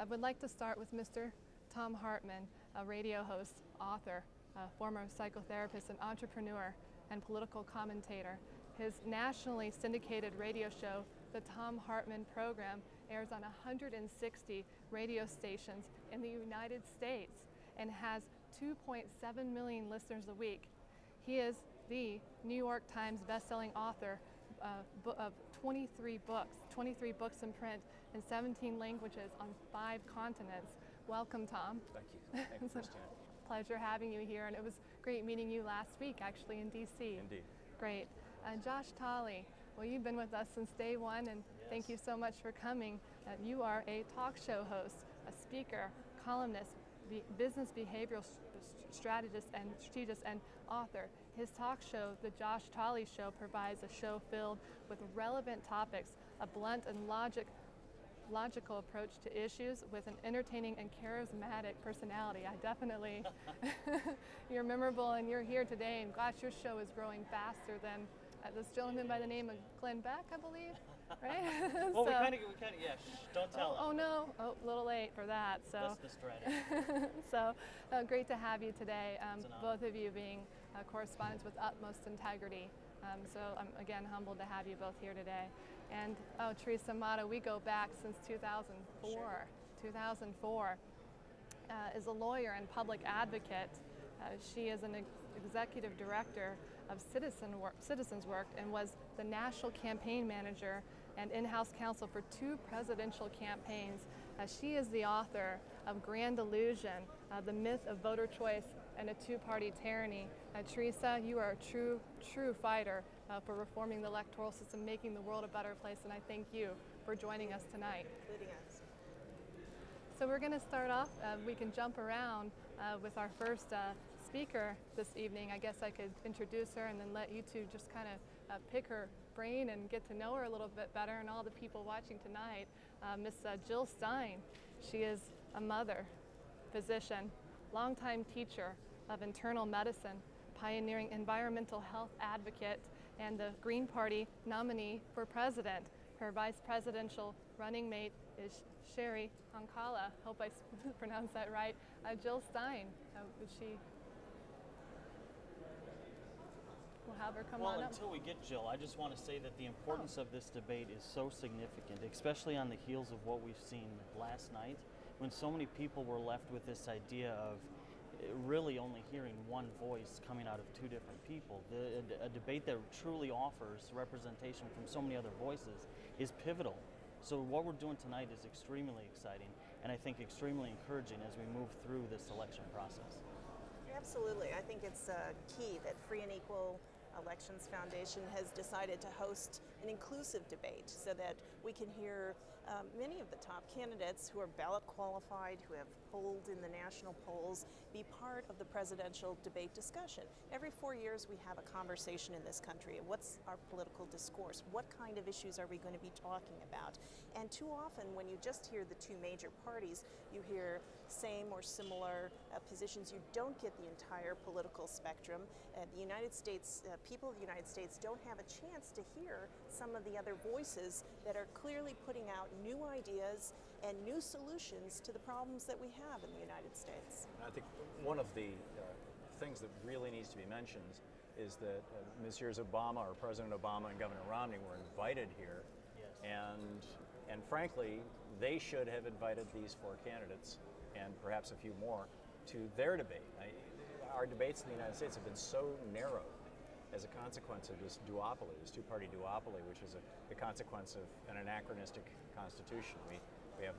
would like to start with Mr. Tom Hartman, a radio host, author, former psychotherapist and entrepreneur, and political commentator. His nationally syndicated radio show, The Tom Hartman Program, airs on 160 radio stations in the United States and has 2.7 million listeners a week. He is the New York Times bestselling author of 23 books in print in 17 languages on 5 continents. Welcome, Tom. Thank you. Thank you, Christiane. Pleasure having you here, and it was great meeting you last week, actually, in D.C. Indeed. Great. Josh Tolley, well, you've been with us since day one, and yes. Thank you so much for coming. You are a talk show host, a speaker, columnist, business behavioral strategist and author. His talk show, The Josh Tolley Show, provides a show filled with relevant topics, a blunt and logical approach to issues with an entertaining and charismatic personality. I definitely, you're memorable and you're here today, and gosh, your show is growing faster than this gentleman by the name of Glenn Beck, I believe, right? Well, we kind of, yeah, don't tell him. Oh no, a little late for that. So, That's the so great to have you today, both of you being correspondents with utmost integrity. So I'm again humbled to have you both here today. And Teresa, Amato, we go back since 2004. Sure. 2004. Is a lawyer and public advocate. She is an executive director of Citizens Work and was the national campaign manager and in-house counsel for 2 presidential campaigns. She is the author of Grand Illusion, The Myth of Voter Choice and a Two-Party Tyranny. Teresa, you are a true fighter for reforming the electoral system, making the world a better place, and I thank you for joining us tonight. Including us. So we're going to start off, we can jump around with our first speaker this evening. I guess I could introduce her and then let you two just kind of pick her brain and get to know her a little bit better, and all the people watching tonight. Miss Gill Stein. She is a mother, physician, longtime teacher of internal medicine, pioneering environmental health advocate, and the Green Party nominee for president. Her vice presidential running mate is Sherry Ankala. Hope I pronounced that right. Gill Stein, we'll have her come on up. Well, until we get Jill, I just want to say that the importance of this debate is so significant, especially on the heels of what we've seen last night, when so many people were left with this idea of really only hearing one voice coming out of 2 different people. A debate that truly offers representation from so many other voices is pivotal. So what we're doing tonight is extremely exciting, and I think extremely encouraging as we move through this election process. Absolutely. I think it's key that Free and Equal Elections Foundation has decided to host an inclusive debate so that we can hear many of the top candidates who are ballot qualified, who have polled in the national polls, be part of the presidential debate discussion. Every 4 years we have a conversation in this country. What's our political discourse? What kind of issues are we going to be talking about? And too often when you just hear the 2 major parties, you hear same or similar positions. You don't get the entire political spectrum. The United States people of the United States don't have a chance to hear some of the other voices that are clearly putting out new ideas and new solutions to the problems that we have in the United States. I think one of the things that really needs to be mentioned is that Messrs. Obama, or President Obama and Governor Romney, were invited here. Yes. And frankly, they should have invited these 4 candidates, and perhaps a few more, to their debate. Our debates in the United States have been so narrow as a consequence of this duopoly, this 2-party duopoly, which is the consequence of an anachronistic constitution. We have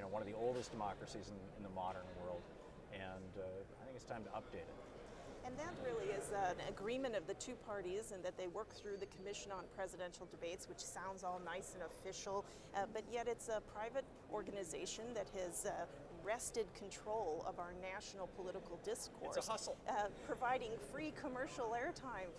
one of the oldest democracies in the modern world, and I think it's time to update it. And that really is an agreement of the 2 parties, and that they work through the Commission on Presidential Debates, which sounds all nice and official, but yet it's a private organization that has wrested control of our national political discourse. It's a hustle. Providing free commercial airtime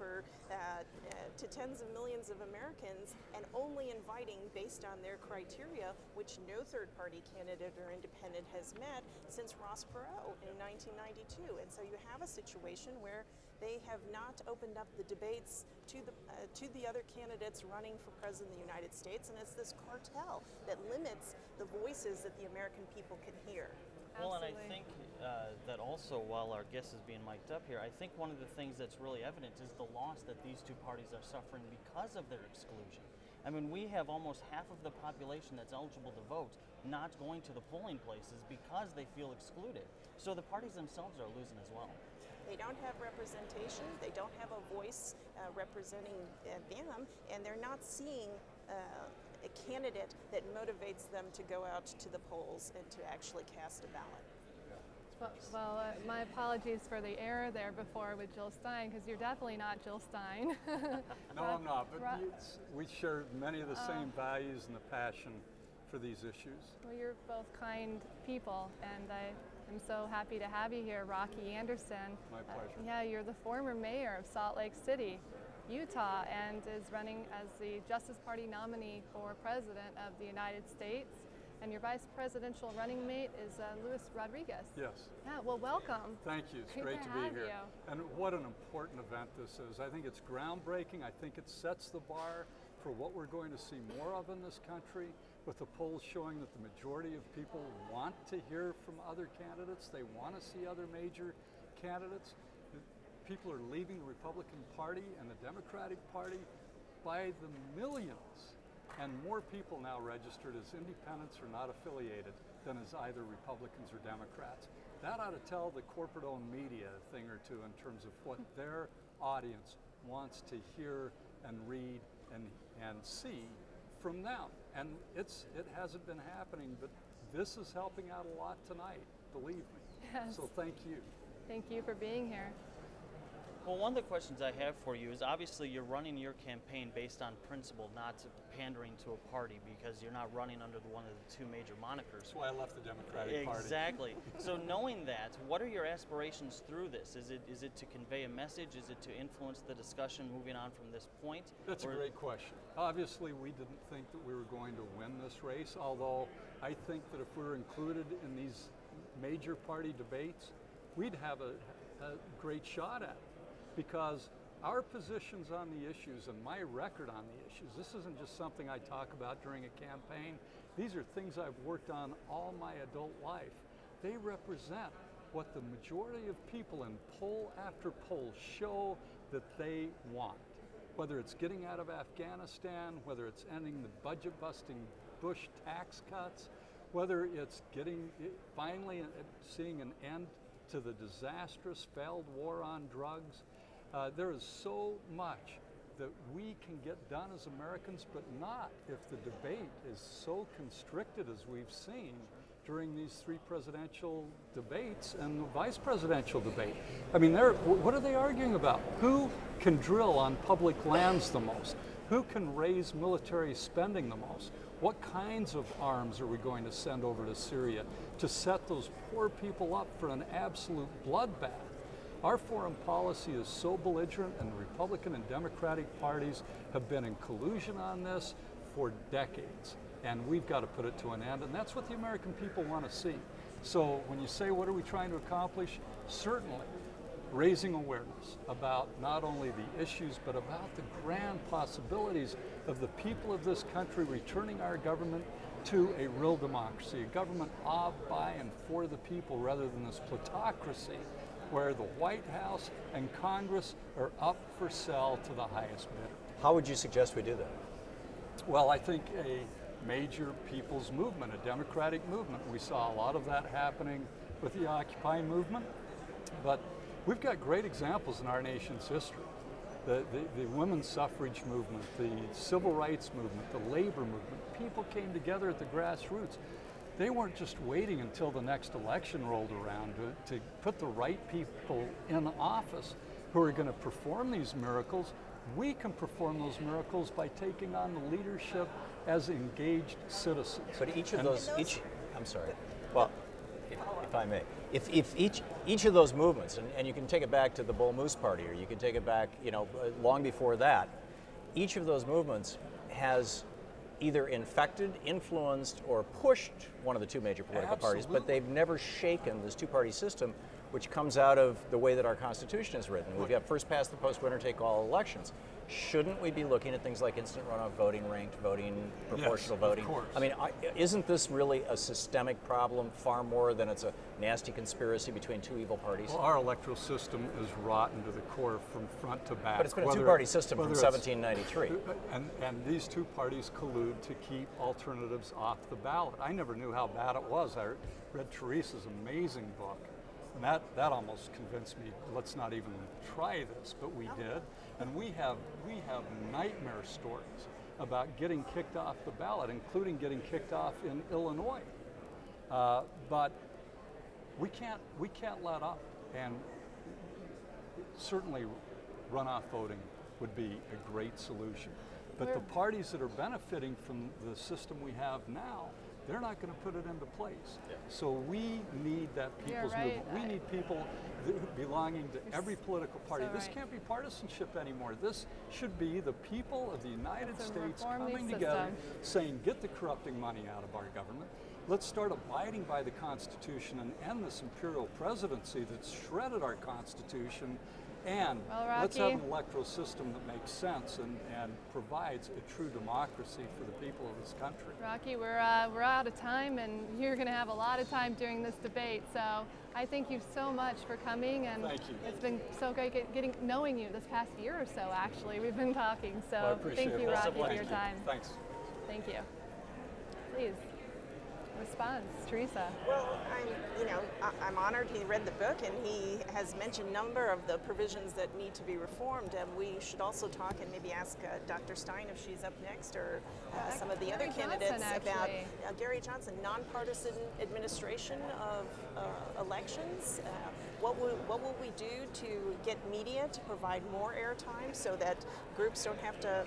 to tens of millions of Americans, and only inviting based on their criteria, which no third-party candidate or independent has met since Ross Perot in 1992. And so you have a situation where they have not opened up the debates to the other candidates running for president of the United States, and it's this cartel that limits the voices that the American people can hear. Well, and I Absolutely. think that also, while our guest is being mic'd up here, I think one of the things that's really evident is the loss that these two parties are suffering because of their exclusion. I mean, we have almost half of the population that's eligible to vote not going to the polling places because they feel excluded. So the parties themselves are losing as well. They don't have representation, they don't have a voice representing them, and they're not seeing a candidate that motivates them to go out to the polls and to actually cast a ballot. Well, my apologies for the error there before with Jill Stein, because you're definitely not Jill Stein. No, I'm not, but we share many of the same values and the passion for these issues. Well, you're both kind people, and I am so happy to have you here, Rocky Anderson. My pleasure. Yeah, you're the former mayor of Salt Lake City, Utah, and is running as the Justice Party nominee for President of the United States. And your vice presidential running mate is Luis Rodriguez. Yes. Yeah, well, welcome. Thank you. It's great to be here. And what an important event this is. I think it's groundbreaking. I think it sets the bar for what we're going to see more of in this country, with the polls showing that the majority of people want to hear from other candidates. They want to see other major candidates. People are leaving the Republican Party and the Democratic Party by the millions. And more people now registered as independents or not affiliated than as either Republicans or Democrats. That ought to tell the corporate-owned media a thing or two in terms of what their audience wants to hear and read and see from them. And it hasn't been happening, but this is helping out a lot tonight, believe me. Yes. So thank you. Thank you for being here. Well, one of the questions I have for you is, obviously you're running your campaign based on principle, not pandering to a party, because you're not running under one of the two major monikers. That's why I left the Democratic Party. Exactly. So knowing that, what are your aspirations through this? Is it to convey a message? Is it to influence the discussion moving on from this point? That's a great question. Obviously, we didn't think that we were going to win this race, although I think that if we were included in these major party debates, we'd have a great shot at it. Because our positions on the issues and my record on the issues, this isn't just something I talk about during a campaign. These are things I've worked on all my adult life. They represent what the majority of people in poll after poll show that they want. Whether it's getting out of Afghanistan, whether it's ending the budget-busting Bush tax cuts, whether it's finally seeing an end to the disastrous failed war on drugs. There is so much that we can get done as Americans, but not if the debate is so constricted as we've seen during these three presidential debates and the vice presidential debate. I mean, what are they arguing about? Who can drill on public lands the most? Who can raise military spending the most? What kinds of arms are we going to send over to Syria to set those poor people up for an absolute bloodbath? Our foreign policy is so belligerent, and the Republican and Democratic parties have been in collusion on this for decades. And we've got to put it to an end, and that's what the American people want to see. So when you say, what are we trying to accomplish? Certainly raising awareness about not only the issues, but about the grand possibilities of the people of this country returning our government to a real democracy, a government of, by, and for the people, rather than this plutocracy where the White House and Congress are up for sale to the highest bidder. How would you suggest we do that? Well, I think a major people's movement, a democratic movement. We saw a lot of that happening with the Occupy movement, but we've got great examples in our nation's history. The women's suffrage movement, the civil rights movement, the labor movement. People came together at the grassroots. They weren't just waiting until the next election rolled around to put the right people in office who are going to perform these miracles. We can perform those miracles by taking on the leadership as engaged citizens. But each of those, I'm sorry. Well, if I may, if each of those movements, and you can take it back to the Bull Moose Party, or you can take it back, long before that, each of those movements has either infected, influenced, or pushed one of the two major political parties, but they've never shaken this two-party system, which comes out of the way that our Constitution is written. We've got first past the post, winner take all elections. shouldn't we be looking at things like instant runoff voting, ranked voting, proportional voting? Of course. I mean, isn't this really a systemic problem far more than it's a nasty conspiracy between two evil parties? Well, our electoral system is rotten to the core from front to back. But it's been a two-party system from 1793. And these two parties collude to keep alternatives off the ballot. I never knew how bad it was. I read Teresa's amazing book, and that almost convinced me, let's not even try this, but we did. And we have nightmare stories about getting kicked off the ballot, including getting kicked off in Illinois. But we can't let up, and certainly runoff voting would be a great solution. But the parties that are benefiting from the system we have now, they're not going to put it into place. Yeah. So we need that people's movement. We need people belonging to every political party. So this can't be partisanship anymore. This should be the people of the United States coming system together saying, get the corrupting money out of our government. Let's start abiding by the Constitution and end this imperial presidency that's shredded our Constitution. And let's have an electoral system that makes sense and provides a true democracy for the people of this country. Rocky, we're out of time, and you're going to have a lot of time during this debate. So I thank you so much for coming, and thank you. It's been so great knowing you this past year or so. Actually, we've been talking. So well, I appreciate thank you, Rocky, for your time. Thanks. Thank you. Please. Response, Teresa. Well, I'm honored he read the book, and he has mentioned a number of the provisions that need to be reformed, and we should also talk and maybe ask Dr. Stein if she's up next, or some of the other candidates about Gary Johnson, nonpartisan administration of elections. What will we do to get media to provide more airtime so that groups don't have to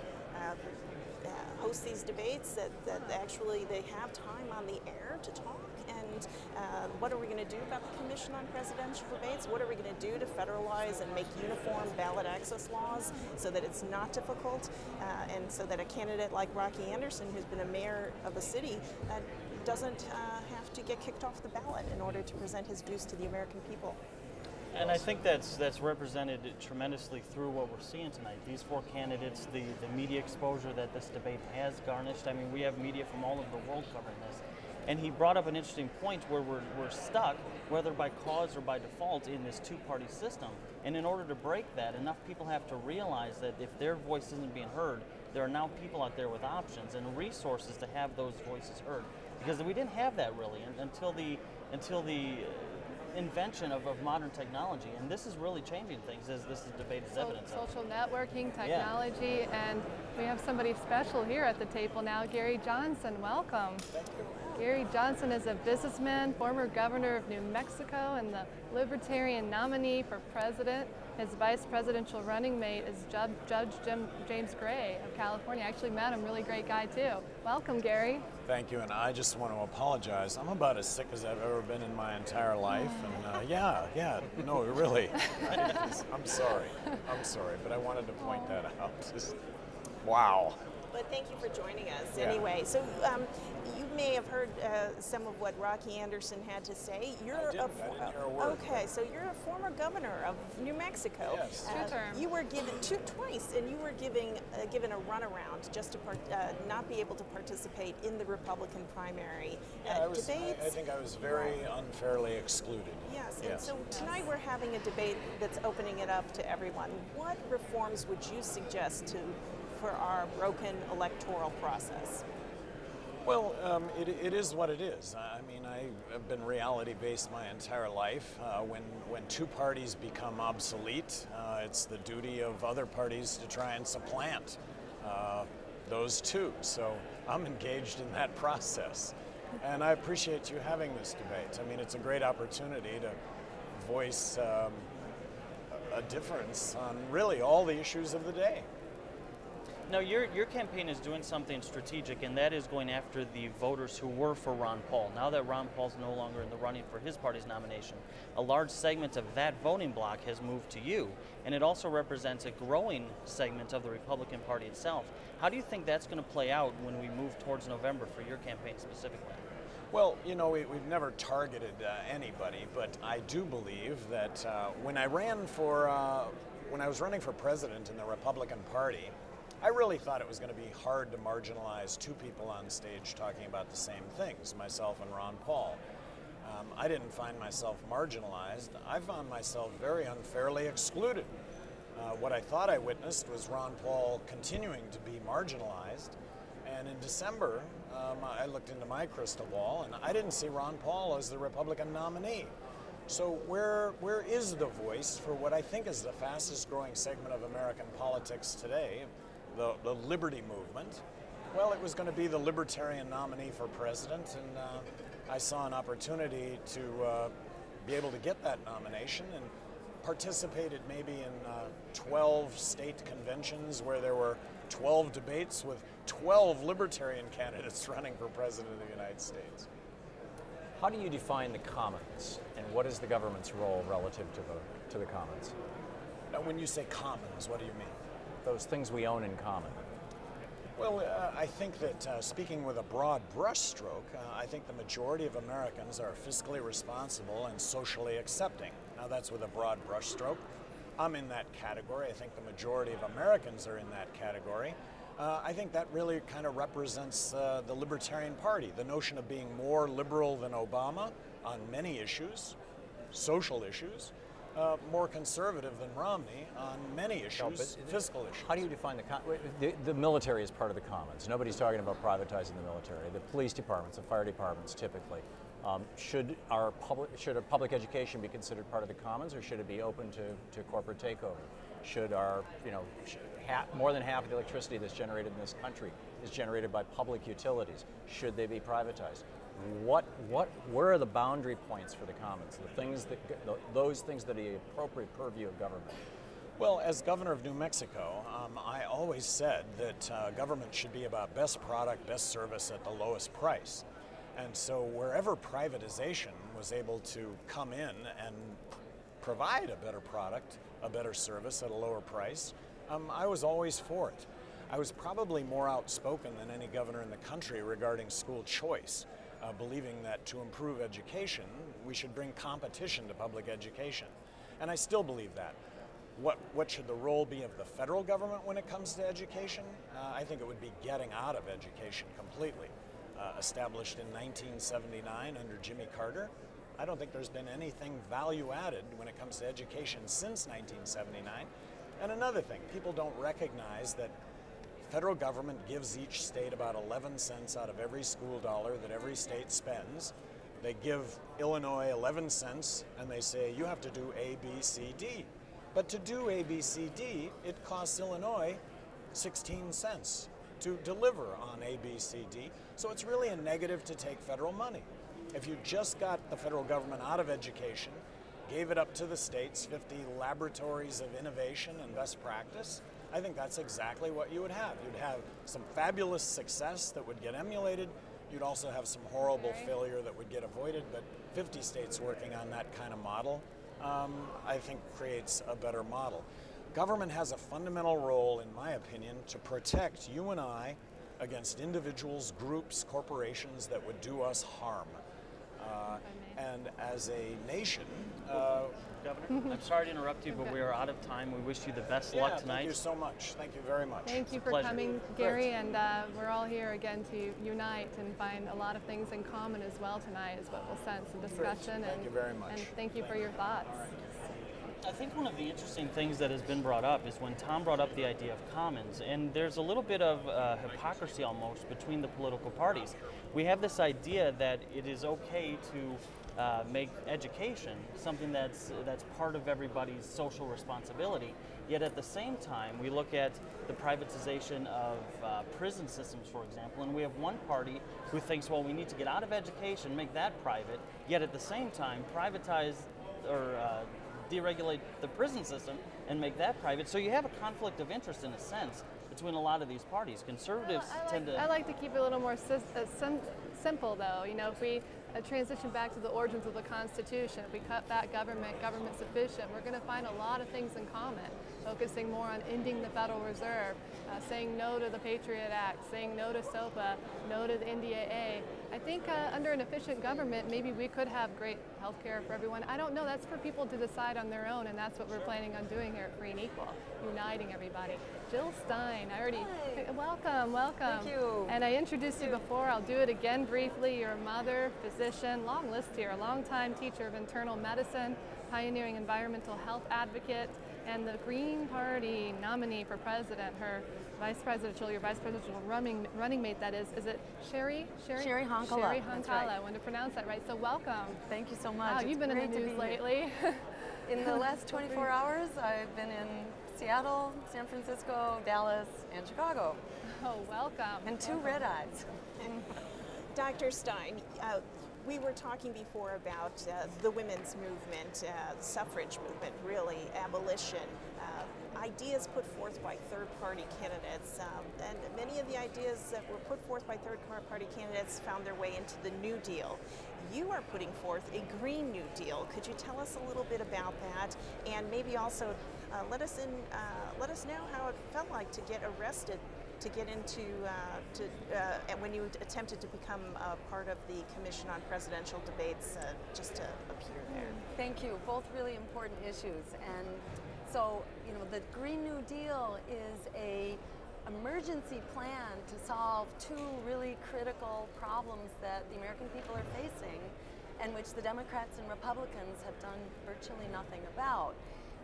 host these debates, that actually they have time on the air to talk? And what are we going to do about the Commission on Presidential Debates? What are we going to do to federalize and make uniform ballot access laws so that it's not difficult, and so that a candidate like Rocky Anderson, who's been a mayor of a city, doesn't have to get kicked off the ballot in order to present his views to the American people? And I think that's represented tremendously through what we're seeing tonight. These four candidates, the media exposure that this debate has garnished. I mean, we have media from all over the world covering this. And he brought up an interesting point where we're stuck, whether by cause or by default, in this two-party system. And in order to break that, enough people have to realize that if their voice isn't being heard, there are now people out there with options and resources to have those voices heard. Because we didn't have that really until the invention of modern technology, and this is really changing things, as this debate is evidence of. Social networking, technology, and we have somebody special here at the table now, Gary Johnson. Welcome. Thank you. Gary Johnson is a businessman, former governor of New Mexico, and the Libertarian nominee for president. His vice presidential running mate is Judge James Gray of California. I actually met him, really great guy too. Welcome, Gary. Thank you, and I just want to apologize. I'm about as sick as I've ever been in my entire life, and no, really. I'm sorry, but I wanted to point that out. Just, wow. But thank you for joining us anyway. So you may have heard some of what Rocky Anderson had to say. I didn't hear a word. Okay, so you're a former governor of New Mexico. Yes. You were given twice, and you were given a runaround just to not be able to participate in the Republican primary debates. I think I was very unfairly excluded. Yes, and so tonight we're having a debate that's opening it up to everyone. What reforms would you suggest for our broken electoral process? Well, it is what it is. I mean, I have been reality-based my entire life. When two parties become obsolete, it's the duty of other parties to try and supplant those two. So I'm engaged in that process. And I appreciate you having this debate. I mean, it's a great opportunity to voice a difference on really all the issues of the day. No, your campaign is doing something strategic, and that is going after the voters who were for Ron Paul. Now that Ron Paul's no longer in the running for his party's nomination, a large segment of that voting bloc has moved to you, and it also represents a growing segment of the Republican Party itself. How do you think that's going to play out when we move towards November for your campaign specifically? Well, you know, we've never targeted anybody, but I do believe that when I ran for when I was running for president in the Republican Party, I really thought it was going to be hard to marginalize two people on stage talking about the same things, myself and Ron Paul. I didn't find myself marginalized. I found myself very unfairly excluded. What I thought I witnessed was Ron Paul continuing to be marginalized. And in December, I looked into my crystal ball, and I didn't see Ron Paul as the Republican nominee. So where is the voice for what I think is the fastest growing segment of American politics today, the liberty movement? Well, it was going to be the libertarian nominee for president, and I saw an opportunity to be able to get that nomination and participated maybe in 12 state conventions where there were 12 debates with 12 libertarian candidates running for president of the United States. How do you define the commons, and what is the government's role relative to the commons? Now, when you say commons, what do you mean? Those things we own in common. Well, I think that speaking with a broad brushstroke, I think the majority of Americans are fiscally responsible and socially accepting. Now, that's with a broad brushstroke. I'm in that category. I think the majority of Americans are in that category. I think that really kind of represents the Libertarian Party, the notion of being more liberal than Obama on many issues, social issues, more conservative than Romney on many issues, fiscal issues. How do you define the military is part of the commons? Nobody's talking about privatizing the military. The police departments, the fire departments, typically. Should a public education be considered part of the commons, or should it be open to corporate takeover? Should our, more than half of the electricity that's generated in this country is generated by public utilities? Should they be privatized? Where are the boundary points for the commons? Those things that are the appropriate purview of government. Well, as governor of New Mexico, I always said that government should be about best product, best service at the lowest price. And so wherever privatization was able to come in and provide a better product, a better service at a lower price, I was always for it. I was probably more outspoken than any governor in the country regarding school choice, believing that to improve education, we should bring competition to public education. And I still believe that. What should the role be of the federal government when it comes to education? I think it would be getting out of education completely. Established in 1979 under Jimmy Carter, I don't think there's been anything value added when it comes to education since 1979. And another thing, people don't recognize that federal government gives each state about 11 cents out of every school dollar that every state spends. They give Illinois 11 cents and they say, you have to do A, B, C, D. But to do A, B, C, D, it costs Illinois 16 cents to deliver on A, B, C, D. So it's really a negative to take federal money. If you just got the federal government out of education, gave it up to the states, 50 laboratories of innovation and best practice, I think that's exactly what you would have. You'd have some fabulous success that would get emulated. You'd also have some horrible failure that would get avoided, but 50 states working on that kind of model, I think creates a better model. Government has a fundamental role, in my opinion, to protect you and I against individuals, groups, corporations that would do us harm. And as a nation... Governor, I'm sorry to interrupt you, but we are out of time. We wish you the best luck tonight. Thank you so much. Thank you very much. Thank you for coming, Gary, and we're all here again to unite and find a lot of things in common as well tonight, is what we'll sense in discussion. Thank you very much. And thank you for your thoughts. I think one of the interesting things that has been brought up is when Tom brought up the idea of commons, and there's a little bit of hypocrisy almost between the political parties. We have this idea that it is okay to make education something that's part of everybody's social responsibility, yet at the same time we look at the privatization of prison systems, for example, and we have one party who thinks, well, we need to get out of education, make that private, yet at the same time privatize or deregulate the prison system and make that private. So you have a conflict of interest in a sense between a lot of these parties. Conservatives tend to... I like to keep it a little more simple though. You know, if we transition back to the origins of the Constitution, if we cut back government sufficient, we're going to find a lot of things in common. focusing more on ending the Federal Reserve, saying no to the Patriot Act, saying no to SOPA, no to the NDAA. I think under an efficient government, maybe we could have great health care for everyone. I don't know, that's for people to decide on their own, and that's what we're planning on doing here at Free and Equal, uniting everybody. Jill Stein, welcome. Thank you. And I introduced you before, I'll do it again briefly. You're a mother, physician, long list here, a long-time teacher of internal medicine, pioneering environmental health advocate, and the Green Party nominee for president, her your vice presidential running mate, that is it Sherry Hankala? Sherry Hankala, right. I wanted to pronounce that right, so welcome. Thank you so much. Wow, you've been in the news lately. In the last 24 hours, I've been in Seattle, San Francisco, Dallas, and Chicago. Oh, welcome. And two red eyes. Dr. Stein, we were talking before about the women's movement, suffrage movement, really, abolition, ideas put forth by third-party candidates, and many of the ideas that were put forth by third-party candidates found their way into the New Deal. You are putting forth a Green New Deal. Could you tell us a little bit about that, and maybe also let us know how it felt like to get arrested, to get into when you attempted to become part of the Commission on Presidential Debates, just to appear there. Thank you. Both really important issues. And so, you know, the Green New Deal is a emergency plan to solve two really critical problems that the American people are facing, and which the Democrats and Republicans have done virtually nothing about.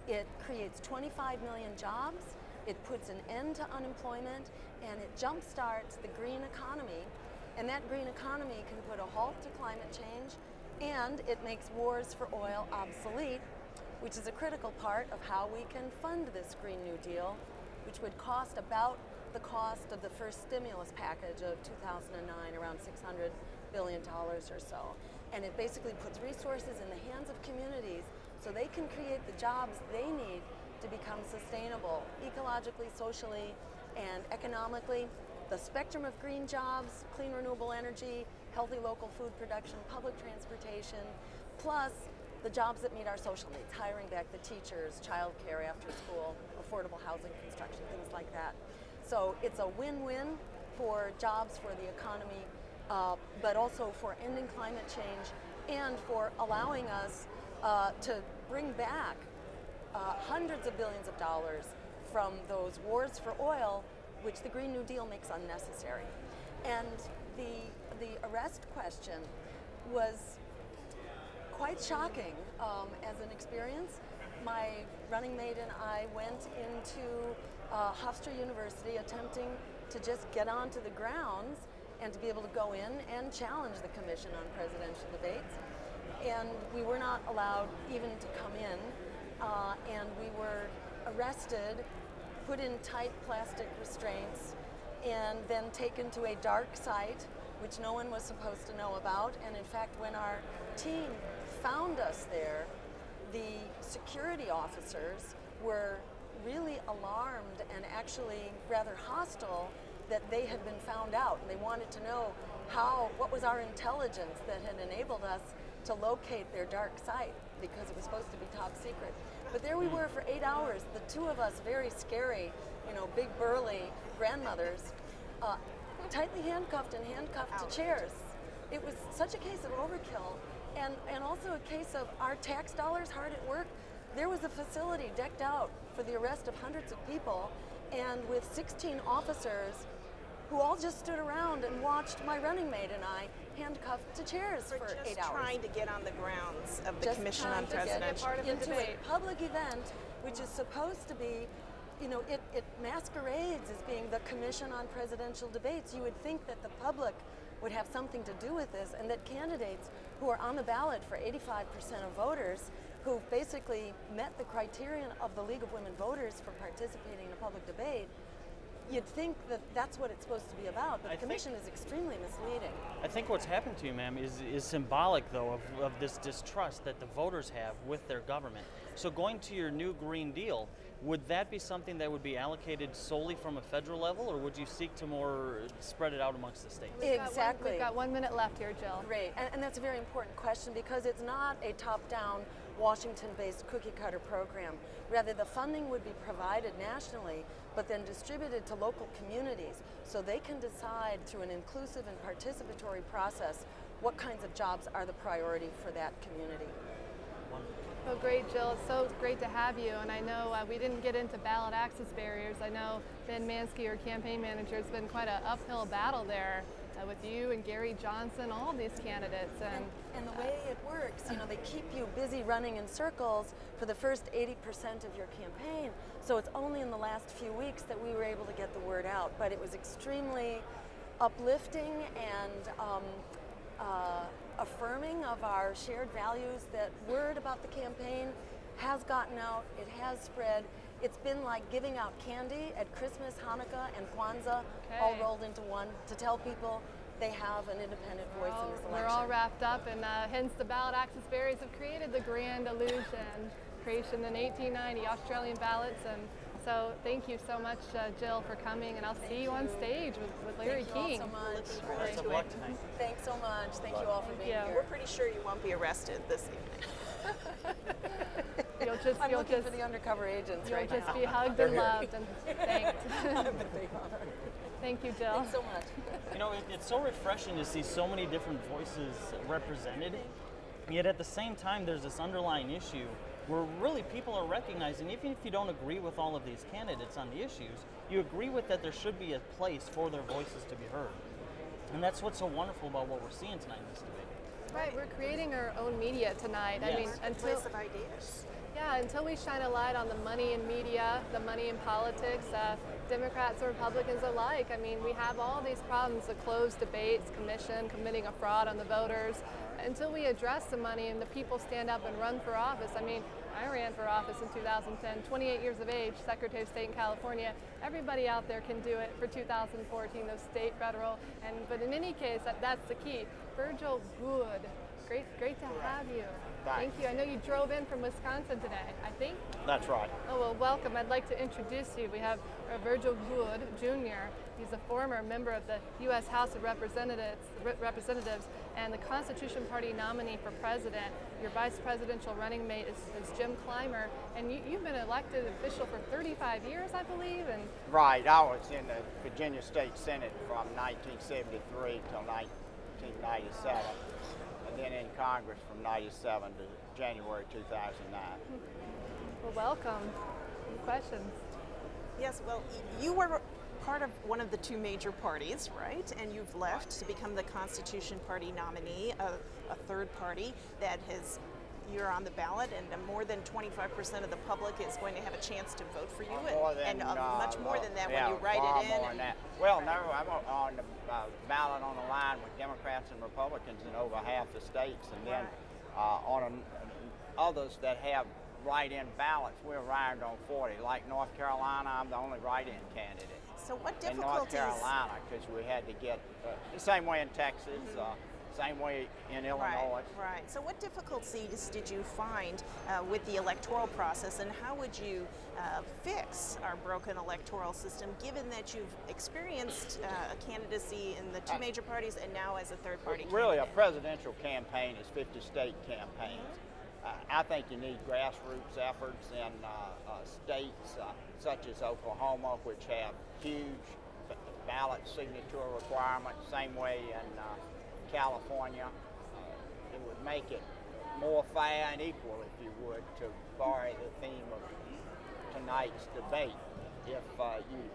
It creates 25 million jobs. It puts an end to unemployment, and it jumpstarts the green economy. And that green economy can put a halt to climate change, and it makes wars for oil obsolete, which is a critical part of how we can fund this Green New Deal, which would cost about the cost of the first stimulus package of 2009, around $600 billion or so. And it basically puts resources in the hands of communities so they can create the jobs they need to become sustainable, ecologically, socially, and economically. The spectrum of green jobs, clean renewable energy, healthy local food production, public transportation, plus the jobs that meet our social needs, hiring back the teachers, childcare after school, affordable housing construction, things like that. So it's a win-win for jobs, for the economy, but also for ending climate change and for allowing us to bring back hundreds of billions of dollars from those wars for oil, which the Green New Deal makes unnecessary. And the arrest question was quite shocking as an experience. My running mate and I went into Hofstra University attempting to just get onto the grounds and to be able to go in and challenge the Commission on Presidential Debates. And we were not allowed even to come in, and we were arrested, put in tight plastic restraints, and then taken to a dark site, which no one was supposed to know about. And in fact, when our team found us there, the security officers were really alarmed and actually rather hostile that they had been found out, and they wanted to know what was our intelligence that had enabled us to locate their dark site, because it was supposed to be top secret. But there we were for 8 hours, the two of us, very scary, big burly grandmothers, tightly handcuffed and handcuffed to chairs. It was such a case of overkill, and also a case of our tax dollars hard at work. There was a facility decked out for the arrest of hundreds of people, and with 16 officers who all just stood around and watched my running mate and I handcuffed to chairs for 8 hours. Trying to get on the grounds of the Commission on Presidential Debates. Into a public event, which is supposed to be, it masquerades as being the Commission on Presidential Debates. You would think that the public would have something to do with this, and that candidates who are on the ballot for 85% of voters, who basically met the criterion of the League of Women Voters for participating in a public debate, you'd think that that's what it's supposed to be about, but the Commission is extremely misleading. I think what's happened to you, ma'am, is symbolic, though, of this distrust that the voters have with their government. So going to your new Green Deal, would that be something that would be allocated solely from a federal level, or would you seek to more spread it out amongst the states? Exactly. We've got 1 minute left here, Jill. Great, and that's a very important question because it's not a top-down Washington-based cookie-cutter program. Rather, the funding would be provided nationally, but then distributed to local communities so they can decide through an inclusive and participatory process what kinds of jobs are the priority for that community. Oh, great, Jill. It's so great to have you. And I know we didn't get into ballot access barriers. I know Ben Mansky, your campaign manager, has been quite an uphill battle there with you and Gary Johnson, all of these candidates. And the way it works, you know, they keep you busy running in circles for the first 80% of your campaign. So it's only in the last few weeks that we were able to get the word out. But it was extremely uplifting and affirming of our shared values. That word about the campaign has gotten out, it has spread. It's been like giving out candy at Christmas, Hanukkah, and Kwanzaa, all rolled into one, to tell people they have an independent voice in this election. We're all wrapped up, and hence the ballot access barriers have created the grand illusion creation in 1890, Australian ballots. And so thank you so much, Jill, for coming, and I'll see you on stage with Larry King. Thank you all so much. Best of luck tonight. Thanks so much. Thank you all for being here. We're pretty sure you won't be arrested this evening. I'm looking for the undercover agents right now. You'll just be hugged and loved and thanked. Thank you, Jill. Thanks so much. You know, it's so refreshing to see so many different voices represented, yet at the same time there's this underlying issue where really people are recognizing, even if you don't agree with all of these candidates on the issues, you agree with that there should be a place for their voices to be heard. And that's what's so wonderful about what we're seeing tonight in this debate. Right, we're creating our own media tonight. Yes. I mean, Place of ideas. Yeah, until we shine a light on the money in media, the money in politics, Democrats and Republicans alike. I mean, we have all these problems, the closed debates, commission, committing a fraud on the voters. Until we address the money and the people stand up and run for office. I mean, I ran for office in 2010, 28 years of age, Secretary of State in California. Everybody out there can do it for 2014, those state, federal, but in any case, that's the key. Virgil Good, great to have you. Thank you. I know you drove in from Wisconsin today, I think? That's right. Oh, well, welcome. I'd like to introduce you. We have Virgil Good, Jr. He's a former member of the U.S. House of Representatives and the Constitution Party nominee for president. Your vice presidential running mate is Jim Clymer, and you've been elected official for 35 years, I believe. And Right. I was in the Virginia State Senate from 1973 till 1997, and then in Congress from 97 to January 2009. Well, welcome. Any questions? Yes, well, you were part of one of the two major parties, right? And you've left to become the Constitution Party nominee, a third party that you're on the ballot, and more than 25% of the public is going to have a chance to vote for you, much more than that when you write it in. More than that. Well, no, I'm on the ballot on the line with Democrats and Republicans in over half the states, and then others that have write-in ballots, we're around on 40. Like North Carolina, I'm the only write-in candidate. So what in difficulties? North Carolina, because we had to get the same way in Texas, same way in Illinois. Right. So what difficulties did you find with the electoral process, and how would you fix our broken electoral system, given that you've experienced a candidacy in the two major parties and now as a third party Really, candidate? a presidential campaign is 50 state campaigns. I think you need grassroots efforts in states such as Oklahoma, which have huge ballot signature requirements, same way in California. It would make it more fair and equal, if you would, to borrow the theme of tonight's debate. If you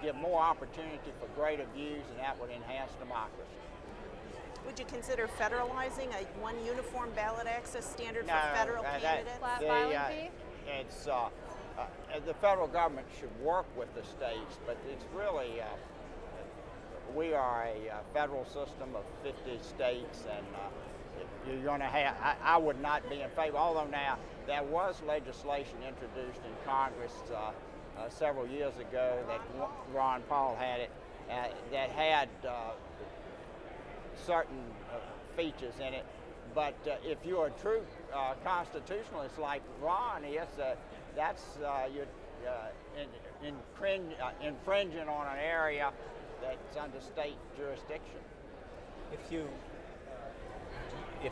give more opportunity for greater views, and that would enhance democracy. Would you consider federalizing a one uniform ballot access standard for federal candidates? Flat filing fee? It's the federal government should work with the states, but it's really we are a federal system of 50 states, and you're going to have. I would not be in favor. Although now there was legislation introduced in Congress several years ago that Ron Paul had it that had certain features in it, but if you're a true constitutionalist like Ron is, that's infringing on an area that's under state jurisdiction. If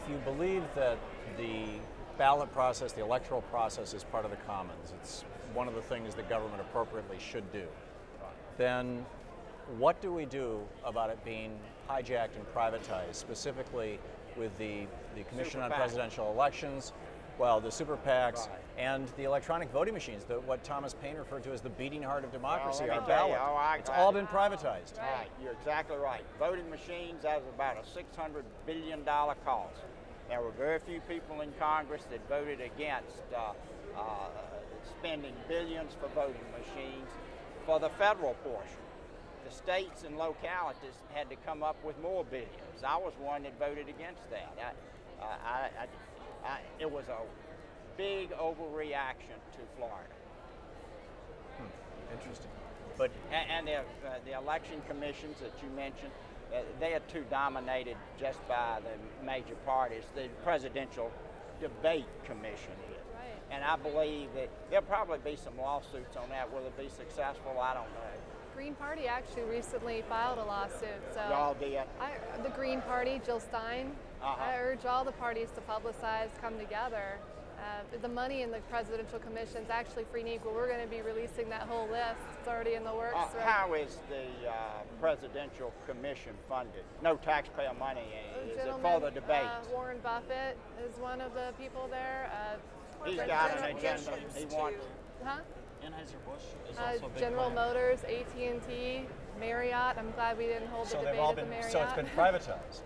you believe that the ballot process, the electoral process is part of the commons, it's one of the things that government appropriately should do, then what do we do about it being hijacked and privatized, specifically with the Commission on Presidential Elections, well, the super PACs, and the electronic voting machines, what Thomas Paine referred to as the beating heart of democracy, our ballot. It's all been privatized. Right, you're exactly right. Voting machines, that was about a $600 billion cost. There were very few people in Congress that voted against spending billions for voting machines for the federal portion. The states and localities had to come up with more billions. I was one that voted against that. It was a big overreaction to Florida. Interesting. But and the election commissions that you mentioned, they are too dominated just by the major parties. The Presidential Debate Commission is. Right. And I believe that there'll probably be some lawsuits on that. Will it be successful? I don't know. Green Party actually recently filed a lawsuit. So Y'all did? the Green Party, Jill Stein, I urge all the parties to publicize, come together. The money in the presidential commission is actually free and equal. We're going to be releasing that whole list. It's already in the works. Right? How is the presidential commission funded? No taxpayer money. Is it for the debate? Warren Buffett is one of the people there. He's got an agenda. He wants. Huh? Anheuser-Busch is also a big General player. Motors, AT&T, Marriott. I'm glad we didn't hold the debate at the Marriott. So it's been privatized.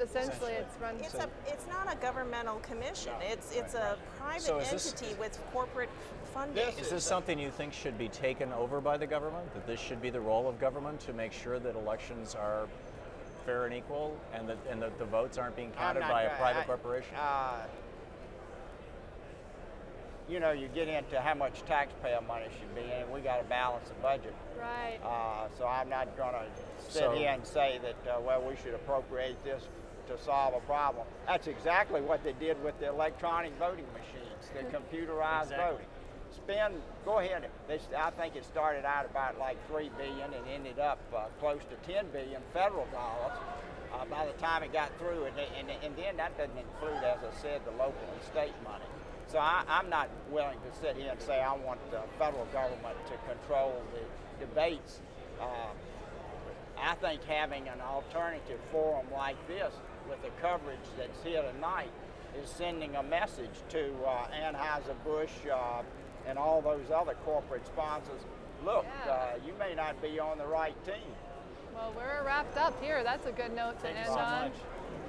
Essentially, it's run. It's not a governmental commission. It's a private entity with corporate funding. Is this something you think should be taken over by the government? That this should be the role of government to make sure that elections are fair and equal, and that the votes aren't being counted by a private corporation? You know, you get into how much taxpayer money should be, and we got to balance the budget. Right. So I'm not going to sit here and say that, well, we should appropriate this to solve a problem. That's exactly what they did with the electronic voting machines, the computerized voting. Go ahead. I think it started out about like $3 billion and ended up close to $10 billion federal dollars by the time it got through. And then that doesn't include, as I said, the local and state money. So I'm not willing to sit here and say I want the federal government to control the debates. I think having an alternative forum like this with the coverage that's here tonight is sending a message to Anheuser-Busch and all those other corporate sponsors. Look, you may not be on the right team. Well, we're wrapped up here. That's a good note to end so on. much.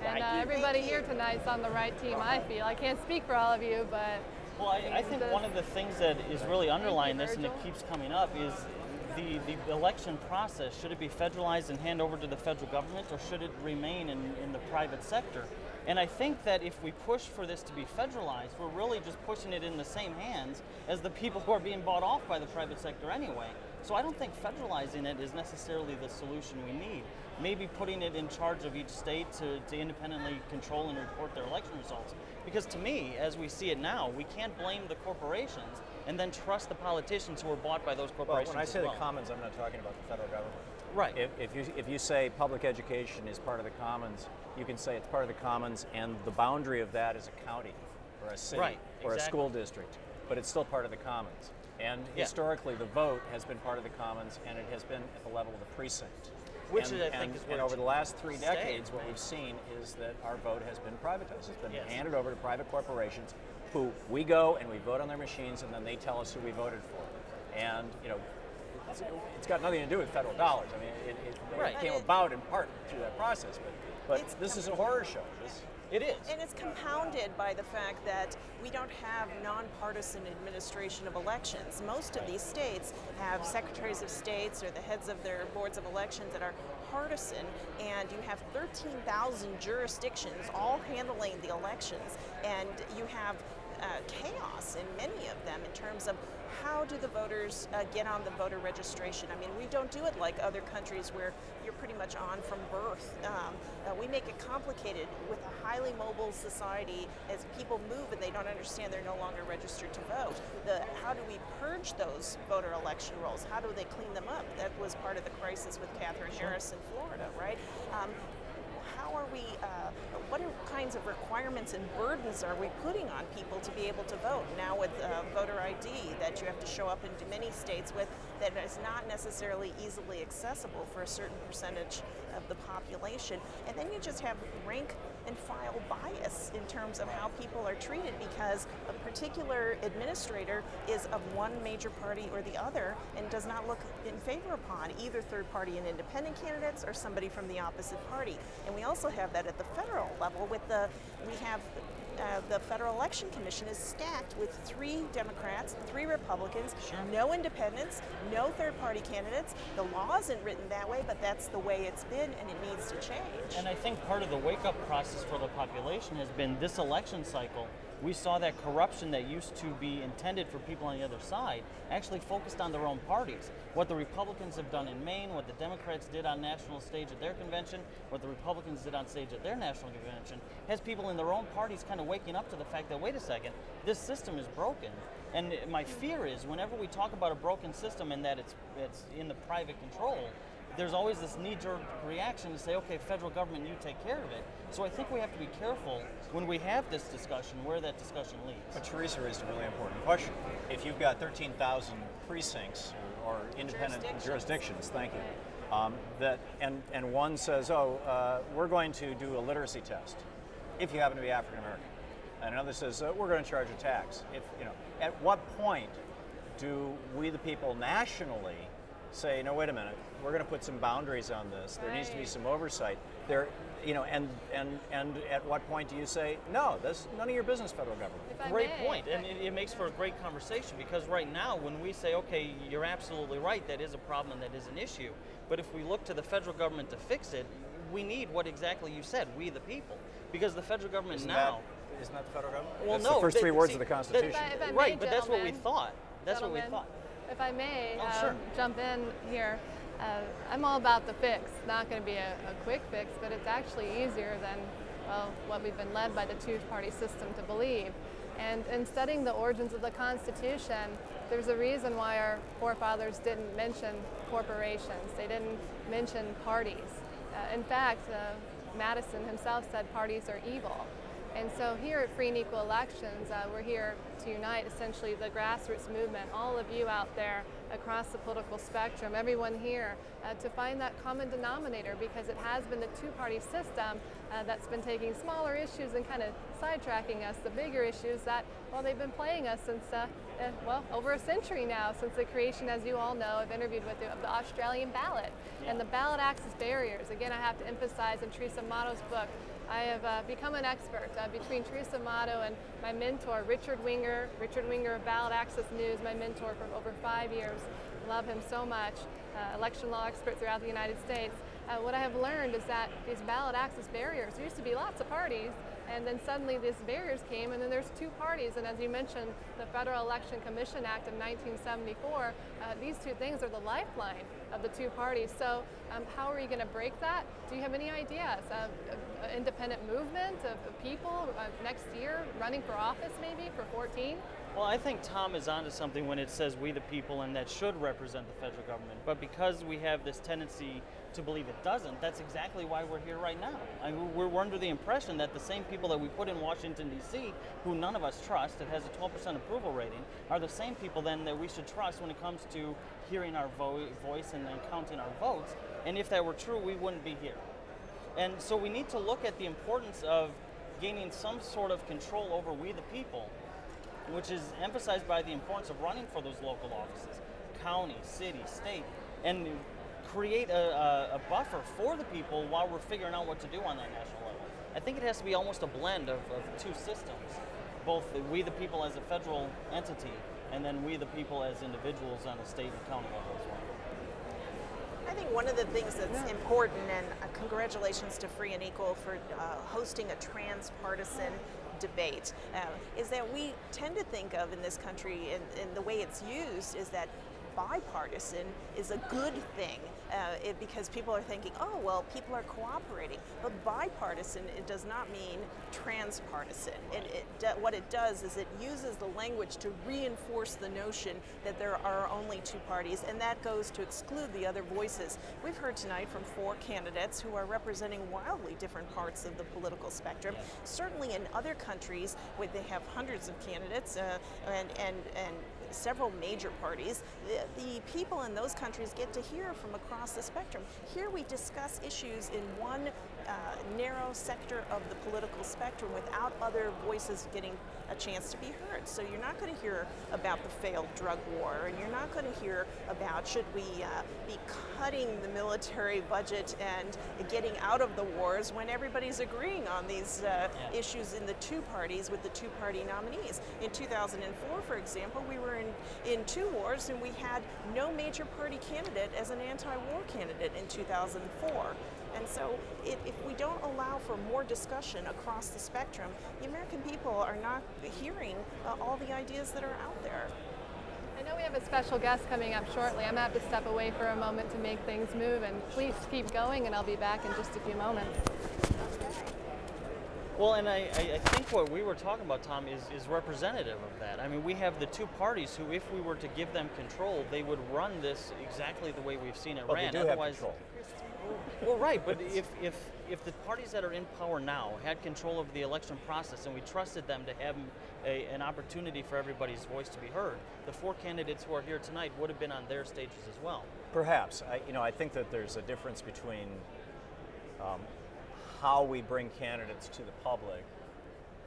And everybody here tonight's on the right team, I feel. I can't speak for all of you, but... Well, I think one of the things that is really underlying this, and it keeps coming up, is the election process. Should it be federalized and hand over to the federal government, or should it remain in the private sector? And I think that if we push for this to be federalized, we're really just pushing it in the same hands as the people who are being bought off by the private sector anyway. So I don't think federalizing it is necessarily the solution we need. Maybe putting it in charge of each state to independently control and report their election results. Because to me, as we see it now, we can't blame the corporations and then trust the politicians who are bought by those corporations. Well, when I say as the commons, I'm not talking about the federal government. Right. If you say public education is part of the commons, you can say it's part of the commons, and the boundary of that is a county or a city or a school district, but it's still part of the commons. And historically, the vote has been part of the commons, and it has been at the level of the precinct. Which I think is and over the last 3 decades, what we've seen is that our vote has been privatized. It's been handed over to private corporations who we go and we vote on their machines, and then they tell us who we voted for. And, you know, it's got nothing to do with federal dollars. I mean, it came about in part through that process, but this is a horror show. It is. And it's compounded by the fact that we don't have nonpartisan administration of elections. Most of these states have secretaries of states or the heads of their boards of elections that are partisan, and you have 13,000 jurisdictions all handling the elections, and you have chaos in many of them in terms of how do the voters get on the voter registration. I mean, we don't do it like other countries where you're pretty much on from birth. We make it complicated with a highly mobile society. As people move and they don't understand, they're no longer registered to vote. How do we purge those voter election rolls? How do they clean them up? That was part of the crisis with Catherine Harris in Florida, right? How are we, what kinds of requirements and burdens are we putting on people to be able to vote? Now with voter ID that you have to show up in many states with, that is not necessarily easily accessible for a certain percentage of the population. And then you just have rank and file bias in terms of how people are treated because a particular administrator is of one major party or the other and does not look in favor upon either third party and independent candidates or somebody from the opposite party. And we also have that at the federal level with the Federal Election Commission is stacked with 3 Democrats, 3 Republicans, no independents, no third-party candidates. The law isn't written that way, but that's the way it's been, and it needs to change. And I think part of the wake-up process for the population has been this election cycle. We saw that corruption that used to be intended for people on the other side actually focused on their own parties. What the Republicans have done in Maine, what the Democrats did on national stage at their convention, what the Republicans did on stage at their national convention, has people in their own parties kind of waking up to the fact that, wait a second, this system is broken. And my fear is whenever we talk about a broken system and that it's in the private control, there's always this knee-jerk reaction to say, okay, federal government, you take care of it. So I think we have to be careful when we have this discussion, where that discussion leads. But Teresa raised a really important question. If you've got 13,000 precincts or independent jurisdictions, thank you, and one says, we're going to do a literacy test if you happen to be African American, and another says, we're going to charge a tax. At what point do we, the people, nationally say, no, wait a minute, we're going to put some boundaries on this. There needs to be some oversight. And at what point do you say, no, that's none of your business, federal government? Great point, and it makes for a great conversation because right now when we say, okay, you're absolutely right, that is a problem, that is an issue, but if we look to the federal government to fix it, we need what exactly you said, we the people, because the federal government isn't that the federal government? Well, that's the first 3 words of the Constitution. Right, but that's what we thought. That's what we thought. If I may sure. jump in here, I'm all about the fix. It's not going to be a quick fix, but it's actually easier than what we've been led by the two-party system to believe. And in studying the origins of the Constitution, there's a reason why our forefathers didn't mention corporations. They didn't mention parties. In fact, Madison himself said parties are evil. And so here at Free and Equal Elections, we're here to unite essentially the grassroots movement, all of you out there across the political spectrum, everyone here, to find that common denominator, because it has been the two-party system that's been taking smaller issues and kind of sidetracking us, the bigger issues that, well, they've been playing us since, over a century now, since the creation, as you all know, I've interviewed with you, of the Australian ballot. And the ballot access barriers. Again, I have to emphasize in Teresa Amato's book, I have become an expert between Teresa Amato and my mentor, Richard Winger of Ballot Access News, my mentor for over 5 years. Love him so much, election law expert throughout the United States. What I have learned is that these ballot access barriers, there used to be lots of parties, and then suddenly these barriers came, and then there's 2 parties, and as you mentioned, the Federal Election Commission Act of 1974, these 2 things are the lifeline of the 2 parties. So how are you going to break that? Do you have any ideas? Independent movement of people next year running for office maybe for 14? Well, I think Tom is onto something when it says we the people, and that should represent the federal government. But because we have this tendency to believe it doesn't, that's exactly why we're here right now. We're under the impression that the same people that we put in Washington, D.C., who none of us trust, that has a 12% approval rating, are the same people then that we should trust when it comes to hearing our voice and then counting our votes. And if that were true, we wouldn't be here. And so we need to look at the importance of gaining some sort of control over we the people, which is emphasized by the importance of running for those local offices, county, city, state, and create a buffer for the people while we're figuring out what to do on that national level. I think it has to be almost a blend of 2 systems, both we the people as a federal entity, and then we the people as individuals on a state and county level as well. I think one of the things that's important, and congratulations to Free and Equal for hosting a transpartisan debate is that we tend to think of in this country, and the way it's used is that bipartisan is a good thing because people are thinking, oh, well, people are cooperating. But bipartisan, it does not mean transpartisan. What it does is it uses the language to reinforce the notion that there are only two parties, and that goes to exclude the other voices. We've heard tonight from 4 candidates who are representing wildly different parts of the political spectrum. Yes. Certainly in other countries where they have hundreds of candidates and several major parties, the people in those countries get to hear from across the spectrum. Here we discuss issues in one narrow sector of the political spectrum without other voices getting a chance to be heard. So you're not going to hear about the failed drug war, and you're not going to hear about should we be cutting the military budget and getting out of the wars when everybody's agreeing on these issues in the two parties with the two-party nominees. In 2004, for example, we were in 2 wars, and we had no major party candidate as an anti-war candidate in 2004. And so if we don't allow for more discussion across the spectrum, the American people are not hearing all the ideas that are out there. I know we have a special guest coming up shortly. I'm going to have to step away for a moment to make things move, and please keep going, and I'll be back in just a few moments. Well, and I think what we were talking about, Tom, is representative of that. I mean, we have the two parties who, if we were to give them control, they would run this exactly the way we've seen it ran. They do Otherwise, have control. Well, right, but if the parties that are in power now had control of the election process and we trusted them to have an opportunity for everybody's voice to be heard, the 4 candidates who are here tonight would have been on their stages as well. Perhaps. I think that there's a difference between how we bring candidates to the public,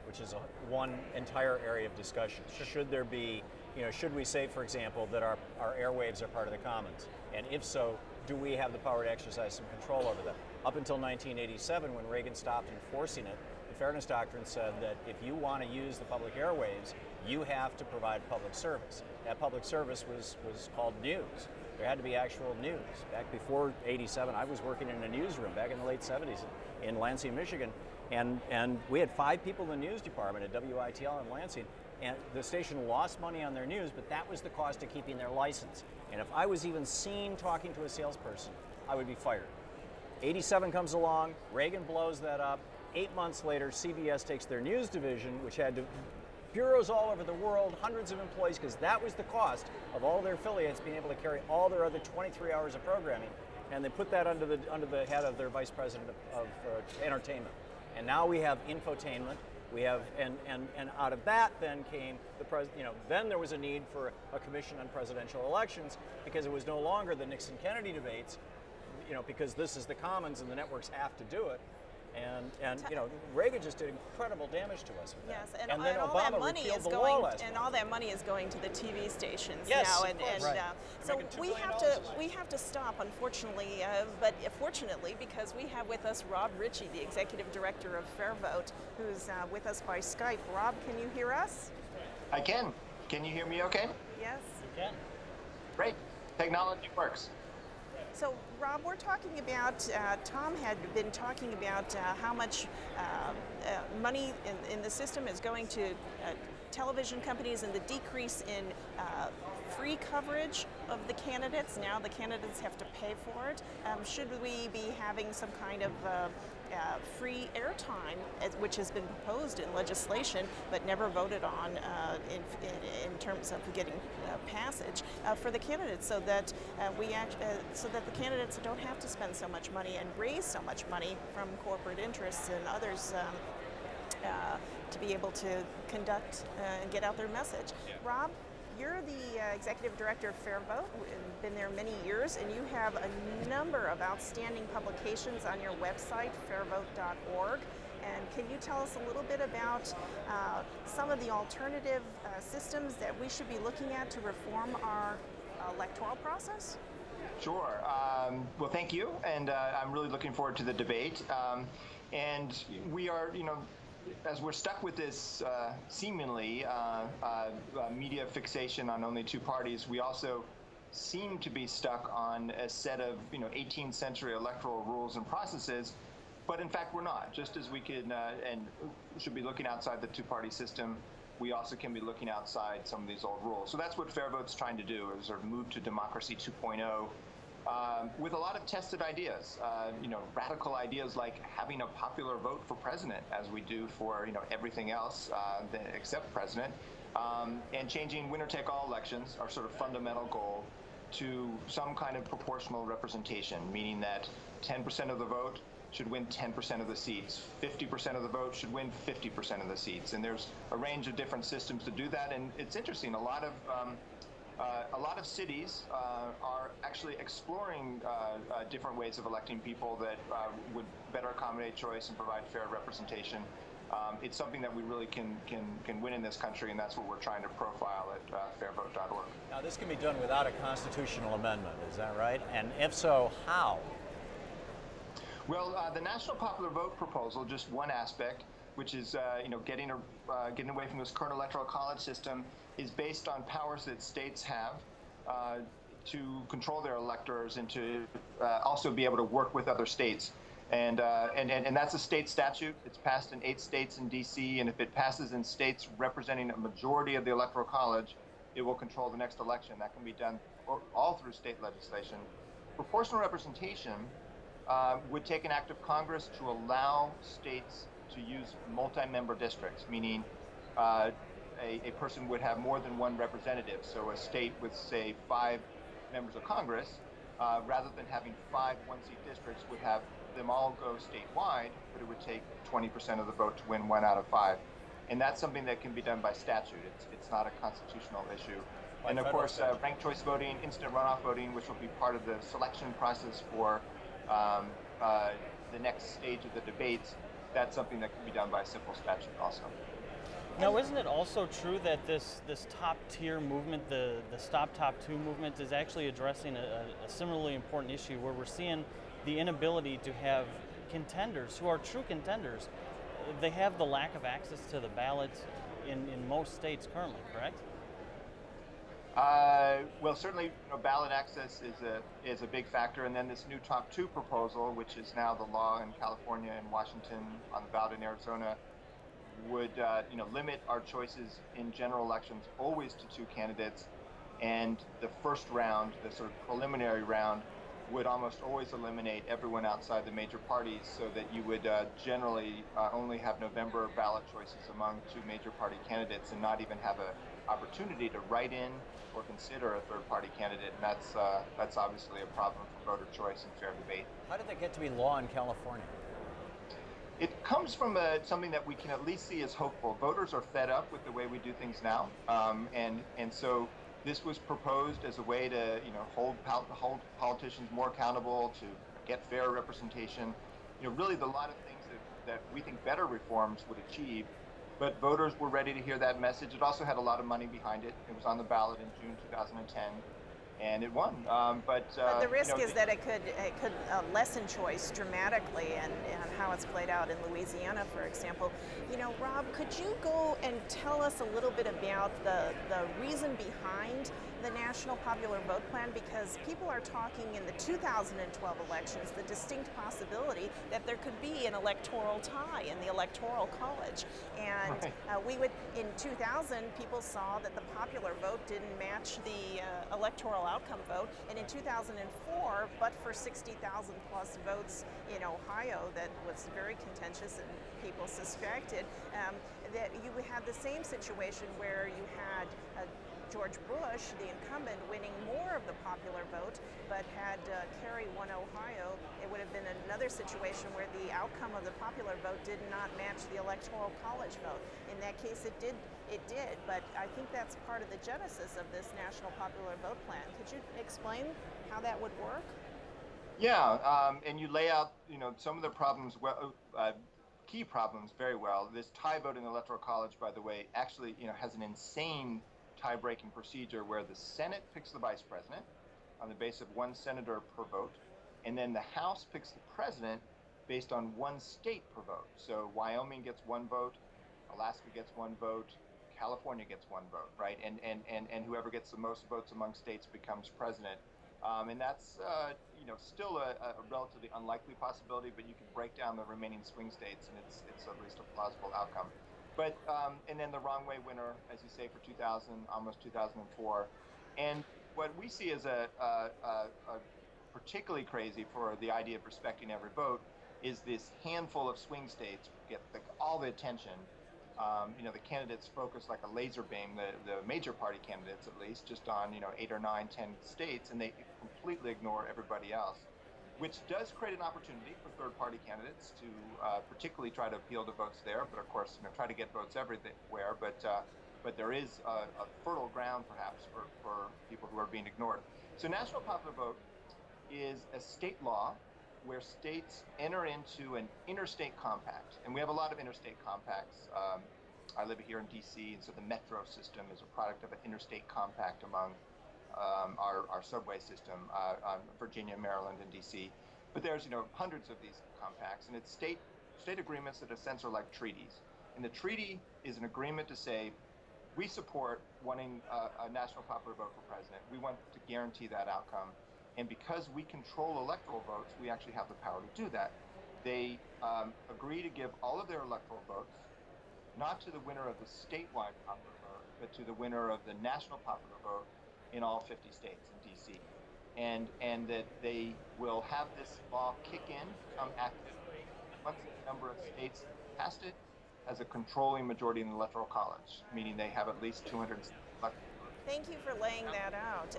which is one entire area of discussion. Should there be, should we say, for example, that our airwaves are part of the commons? And if so, do we have the power to exercise some control over them? Up until 1987, when Reagan stopped enforcing it, the Fairness Doctrine said that if you want to use the public airwaves, you have to provide public service. That public service was called news. There had to be actual news. Back before 87, I was working in a newsroom back in the late 70s in Lansing, Michigan, and we had 5 people in the news department at WITL in Lansing, and the station lost money on their news, but that was the cost of keeping their license. And if I was even seen talking to a salesperson, I would be fired. 87 comes along, Reagan blows that up. 8 months later, CBS takes their news division, which had bureaus all over the world, hundreds of employees, because that was the cost of all their affiliates being able to carry all their other 23 hours of programming, and they put that under the head of their vice president of entertainment. And now we have infotainment. We have, and out of that then came then there was a need for a commission on presidential elections, because it was no longer the Nixon-Kennedy debates, because this is the commons and the networks have to do it. And Reagan just did incredible damage to us with that. Yes, and then all Obama that money repealed is the going, law last and month. all that money is going to the TV stations Yes, now, of course. and Right. so Making $2 we billion have to stop, unfortunately, but fortunately, because we have with us Rob Ritchie, the executive director of Fair Vote, who's with us by Skype. Rob, can you hear us? I can. Can you hear me okay? Yes. You can. Great. Technology works. So, Rob, we're talking about, Tom had been talking about how much money in the system is going to television companies and the decrease in free coverage of the candidates. Now the candidates have to pay for it. Should we be having some kind of free airtime, which has been proposed in legislation but never voted on in terms of getting passage for the candidates, so that so that the candidates don't have to spend so much money and raise so much money from corporate interests and others to be able to conduct and get out their message. Yeah. Rob, you're the executive director of Fair Vote. You've been there many years, and you have a number of outstanding publications on your website, fairvote.org. And can you tell us a little bit about some of the alternative systems that we should be looking at to reform our electoral process? Sure. Well, thank you, and I'm really looking forward to the debate. And we are, as we're stuck with this seemingly media fixation on only two parties, we also seem to be stuck on a set of 18th century electoral rules and processes But in fact, we're not. Just as we can and should be looking outside the two-party system, we also can be looking outside some of these old rules. So that's what Fair Vote's trying to do, is sort of move to democracy 2.0 with a lot of tested ideas. Radical ideas like having a popular vote for president, as we do for everything else except president, and changing winner-take-all elections, our sort of fundamental goal, to some kind of proportional representation, meaning that 10% of the vote should win 10% of the seats. 50% of the vote should win 50% of the seats. And there's a range of different systems to do that. And it's interesting. A lot of cities are actually exploring different ways of electing people that would better accommodate choice and provide fair representation. It's something that we really can win in this country, and that's what we're trying to profile at fairvote.org. Now, this can be done without a constitutional amendment, is that right? And if so, how? Well, the National Popular Vote proposal, just one aspect, which is getting away from this current electoral college system, is based on powers that states have to control their electors and to also be able to work with other states. And that's a state statute. It's passed in 8 states and D.C., and if it passes in states representing a majority of the Electoral College, it will control the next election. That can be done all through state legislation. Proportional representation would take an act of Congress to allow states to use multi-member districts, meaning a person would have more than one representative. So a state with, say, 5 members of Congress, rather than having 5 one-seat districts, would have them all go statewide, but it would take 20% of the vote to win 1 out of 5. And that's something that can be done by statute. It's not a constitutional issue. And of course, ranked choice voting, instant runoff voting, which will be part of the selection process for the next stage of the debates, that's something that can be done by simple statute also. Now, isn't it also true that this top tier movement, the Stop Top 2 movement, is actually addressing a similarly important issue where we're seeing the inability to have contenders who are true contenders? They have the lack of access to the ballot in most states currently, correct? Well, certainly, ballot access is a big factor, and then this new Top 2 proposal, which is now the law in California and Washington, on the ballot in Arizona, would limit our choices in general elections always to 2 candidates, and the first round, the sort of preliminary round, would almost always eliminate everyone outside the major parties, so that you would generally only have November ballot choices among 2 major party candidates and not even have an opportunity to write in or consider a third-party candidate, and that's obviously a problem for voter choice and fair debate. How did that get to be law in California? It comes from something that we can at least see as hopeful. Voters are fed up with the way we do things now, and so this was proposed as a way to hold politicians more accountable, to get fair representation. Really a lot of things that we think better reforms would achieve. But voters were ready to hear that message. It also had a lot of money behind it. It was on the ballot in June 2010, and it won. But the risk is that it could lessen choice dramatically, and how it's played out in Louisiana, for example. Rob, could you go and tell us a little bit about the reason behind the National Popular Vote Plan? Because people are talking in the 2012 elections the distinct possibility that there could be an electoral tie in the Electoral College. And in 2000, people saw that the popular vote didn't match the electoral outcome vote. And in 2004, but for 60,000 plus votes in Ohio, that was very contentious and people suspected, that you had the same situation where you had George Bush, the incumbent, winning more of the popular vote, but had Kerry won Ohio, it would have been another situation where the outcome of the popular vote did not match the Electoral College vote. In that case, it did, but I think that's part of the genesis of this National Popular Vote Plan. Could you explain how that would work? Yeah, and you lay out, some of the problems, key problems very well. This tie vote in the Electoral College, by the way, actually, has an insane tie-breaking procedure where the Senate picks the vice president on the basis of 1 senator per vote, and then the House picks the president based on 1 state per vote. So Wyoming gets 1 vote, Alaska gets 1 vote, California gets 1 vote, right? And whoever gets the most votes among states becomes president. And that's still a relatively unlikely possibility, but you can break down the remaining swing states, and it's at least a plausible outcome. But and then the wrong way winner, as you say, for 2000, almost 2004, and what we see as a particularly crazy for the idea of respecting every vote is this handful of swing states get all the attention. The candidates focus like a laser beam, the major party candidates at least, just on 8 or 9, 10 states, and they completely ignore everybody else, which does create an opportunity for third-party candidates to particularly try to appeal to votes there, but of course try to get votes everywhere. But there is a fertile ground perhaps for people who are being ignored. So national popular vote is a state law where states enter into an interstate compact. And we have a lot of interstate compacts. I live here in DC, and so the metro system is a product of an interstate compact among our subway system, Virginia, Maryland, and DC. But there's hundreds of these compacts, and it's state agreements that in a sense are like treaties. And the treaty is an agreement to say, we support wanting a national popular vote for president. We want to guarantee that outcome. And because we control electoral votes, we actually have the power to do that. They agree to give all of their electoral votes, not to the winner of the statewide popular vote, but to the winner of the national popular vote in all 50 states in DC. And that they will have this law kick in, become active, once a number of states passed it, as a controlling majority in the Electoral College, meaning they have at least 200 electoral. Thank you for laying that out.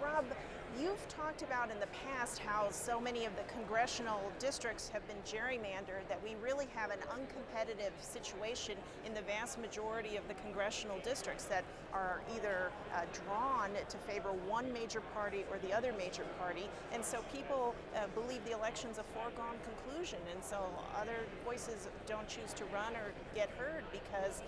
Rob, you've talked about in the past how so many of the congressional districts have been gerrymandered that we really have an uncompetitive situation in the vast majority of the congressional districts that are either drawn to favor one major party or the other major party. And so people believe the election's a foregone conclusion. And so other voices don't choose to run or get heard because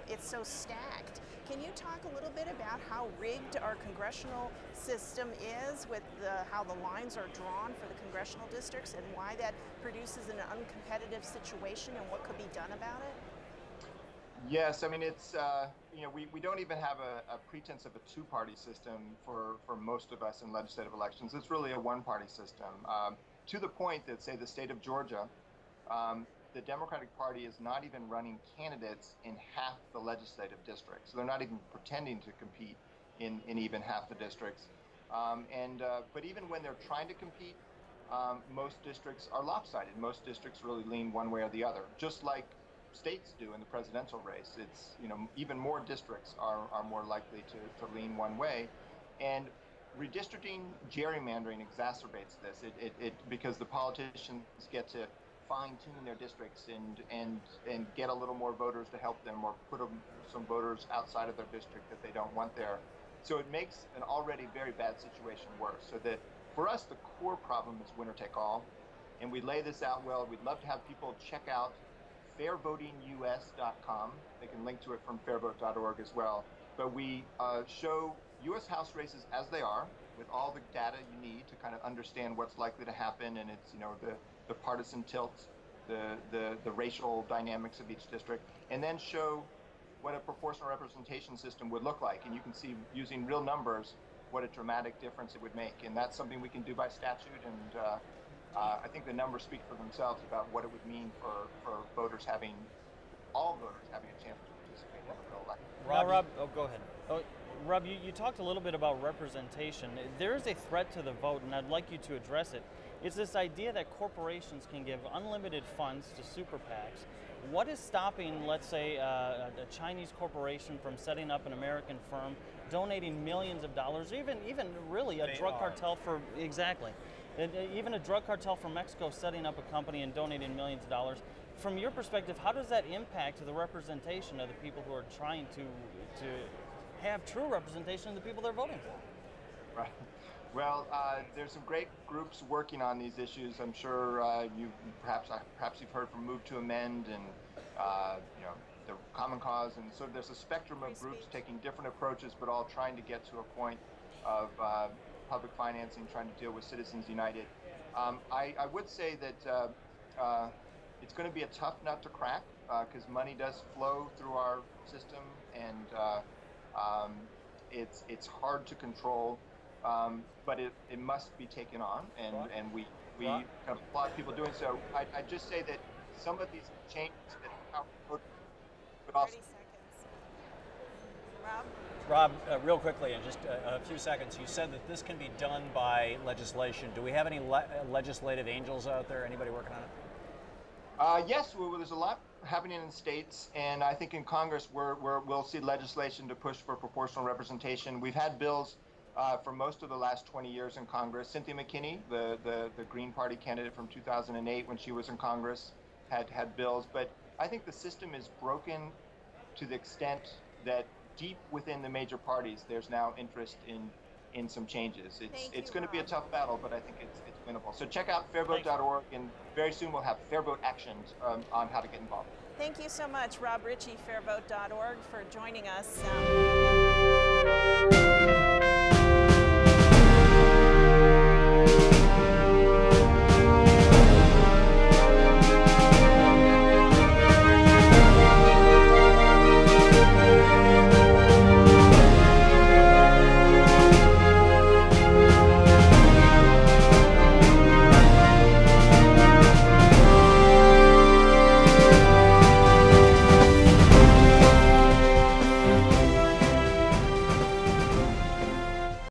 it's so stacked. Can you talk a little bit about how rigged our congressional system is with how the lines are drawn for the congressional districts and why that produces an uncompetitive situation and what could be done about it? Yes, I mean, it's, we don't even have a pretense of a two-party system for most of us in legislative elections. It's really a one-party system, to the point that, say, the state of Georgia, the Democratic Party is not even running candidates in half the legislative districts. So they're not even pretending to compete in even half the districts. But even when they're trying to compete, most districts are lopsided. Most districts really lean one way or the other, just like states do in the presidential race. It's, even more districts are more likely to lean one way. And redistricting, gerrymandering exacerbates this. Because the politicians get to fine-tune their districts and get a little more voters to help them, or put some voters outside of their district that they don't want there. So it makes an already very bad situation worse. So that for us, the core problem is winner take all. And we lay this out well. We'd love to have people check out fairvotingus.com. They can link to it from fairvote.org as well. But we show U.S. House races as they are, with all the data you need to kind of understand what's likely to happen, and it's the partisan tilts, the racial dynamics of each district, and then show what a proportional representation system would look like. And you can see, using real numbers, what a dramatic difference it would make. And that's something we can do by statute, and I think the numbers speak for themselves about what it would mean for all voters having a chance to participate in the election. Rob, go ahead. Rob, you talked a little bit about representation. There is a threat to the vote, and I'd like you to address it. It's this idea that corporations can give unlimited funds to super PACs. What is stopping, let's say, a Chinese corporation from setting up an American firm, donating millions of dollars, even really a drug cartel for, exactly, even a drug cartel from Mexico setting up a company and donating millions of dollars? From your perspective, how does that impact the representation of the people who are trying to have true representation of the people they're voting for? Right. Well, there's some great groups working on these issues. I'm sure perhaps you've heard from Move to Amend and the Common Cause, and so there's a spectrum of groups taking different approaches, but all trying to get to a point of public financing, trying to deal with Citizens United. I would say that it's going to be a tough nut to crack because money does flow through our system, and it's hard to control. but it must be taken on, and Right. and we Right. kind of applaud people doing so. I just say that some of these changes that could also 30 seconds. Rob? Rob, real quickly, in just a few seconds, you said that this can be done by legislation. Do we have any legislative angels out there? Anybody working on it? Yes, well, there's a lot happening in states, and I think in Congress we'll see legislation to push for proportional representation. We've had bills for most of the last 20 years in Congress. Cynthia McKinney, the Green Party candidate from 2008 when she was in Congress, had bills. But I think the system is broken to the extent that deep within the major parties, there's now interest in some changes. It's going to be a tough battle, but I think it's winnable. So check out fairvote.org, and very soon we'll have Fairvote actions on how to get involved. Thank you so much, Rob Ritchie, fairvote.org, for joining us.